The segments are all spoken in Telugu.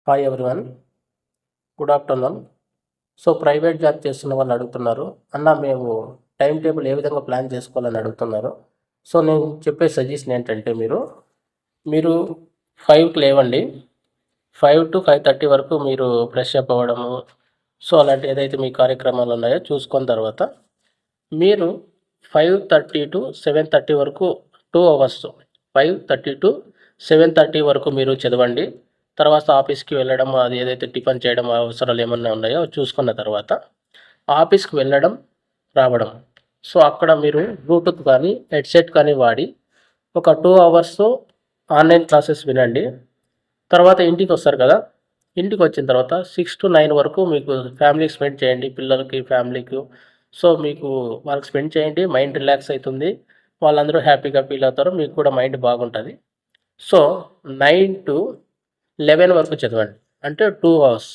Hi everyone, good afternoon. So private job చేస్తున్న వాళ్ళు అడుగుతున్నారు, అన్న మేము టైం టేబుల్ ఏ విధంగా ప్లాన్ చేసుకోవాలని అడుగుతున్నారు. సో నేను చెప్పే సజెషన్ ఏంటంటే మీరు 5కి లేవండి. 5 to 5:30 వరకు మీరు ఫ్రెష్ అప్ అవ్వడము, సో అలాంటి ఏదైతే మీ కార్యక్రమాలు ఉన్నాయో చూసుకున్న తర్వాత మీరు 5:30 to 7:30 వరకు 2 అవర్స్ 5:30 to 7:30 వరకు మీరు చదవండి. తర్వాత ఆఫీస్కి వెళ్ళడం, అది ఏదైతే టిఫిన్ చేయడం అవసరాలు ఏమన్నా ఉన్నాయో చూసుకున్న తర్వాత ఆఫీస్కి వెళ్ళడం రావడం. సో అక్కడ మీరు బ్లూటూత్ కానీ హెడ్సెట్ కానీ వాడి ఒక 2 అవర్స్ ఆన్లైన్ క్లాసెస్ వినండి. తర్వాత ఇంటికి వస్తారు కదా, ఇంటికి వచ్చిన తర్వాత 6 to 9 వరకు మీకు ఫ్యామిలీకి స్పెండ్ చేయండి, పిల్లలకి ఫ్యామిలీకి. సో మీకు వాళ్ళకి స్పెండ్ చేయండి, మైండ్ రిలాక్స్ అవుతుంది, వాళ్ళందరూ హ్యాపీగా ఫీల్ అవుతారు, మీకు కూడా మైండ్ బాగుంటుంది. సో 9 to 11 వరకు చదవండి, అంటే 2 అవర్స్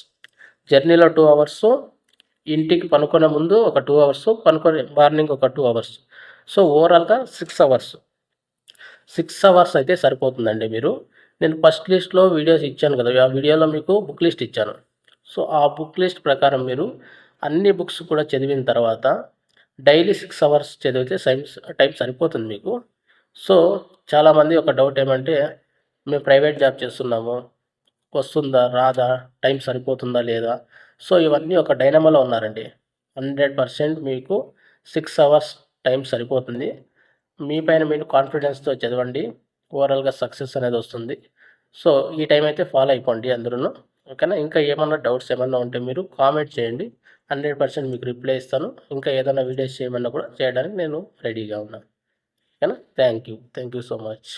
జర్నీలో 2 అవర్స్, ఇంటికి పనుకునే ముందు ఒక 2 అవర్స్, పనుకొని మార్నింగ్ ఒక 2 అవర్స్. సో ఓవరాల్గా 6 అవర్స్. 6 అవర్స్ అయితే సరిపోతుందండి. నేను ఫస్ట్ లిస్ట్లో వీడియోస్ ఇచ్చాను కదా, ఆ వీడియోలో మీకు బుక్ లిస్ట్ ఇచ్చాను. సో ఆ బుక్ లిస్ట్ ప్రకారం మీరు అన్ని బుక్స్ కూడా చదివిన తర్వాత డైలీ 6 అవర్స్ చదివితే టైం సరిపోతుంది మీకు. సో చాలామంది ఒక డౌట్ ఏమంటే, మేము ప్రైవేట్ జాబ్ చేస్తున్నాము, వస్తుందా రాదా, టైం సరిపోతుందా లేదా. సో ఇవన్నీ ఒక డైనమాలో ఉన్నారండి. 100% మీకు 6 అవర్స్ టైం సరిపోతుంది. మీ పైన మీరు కాన్ఫిడెన్స్తో చదవండి, ఓవరాల్గా సక్సెస్ అనేది వస్తుంది. సో ఈ టైం అయితే ఫాలో అయిపోండి అందరూ, ఓకేనా. ఇంకా ఏమన్నా డౌట్స్ ఏమన్నా ఉంటే మీరు కామెంట్ చేయండి, 100% మీకు రిప్లై ఇస్తాను. ఇంకా ఏదైనా వీడియోస్ చేయమన్నా కూడా చేయడానికి నేను రెడీగా ఉన్నాను, ఓకేనా. Thank you so much.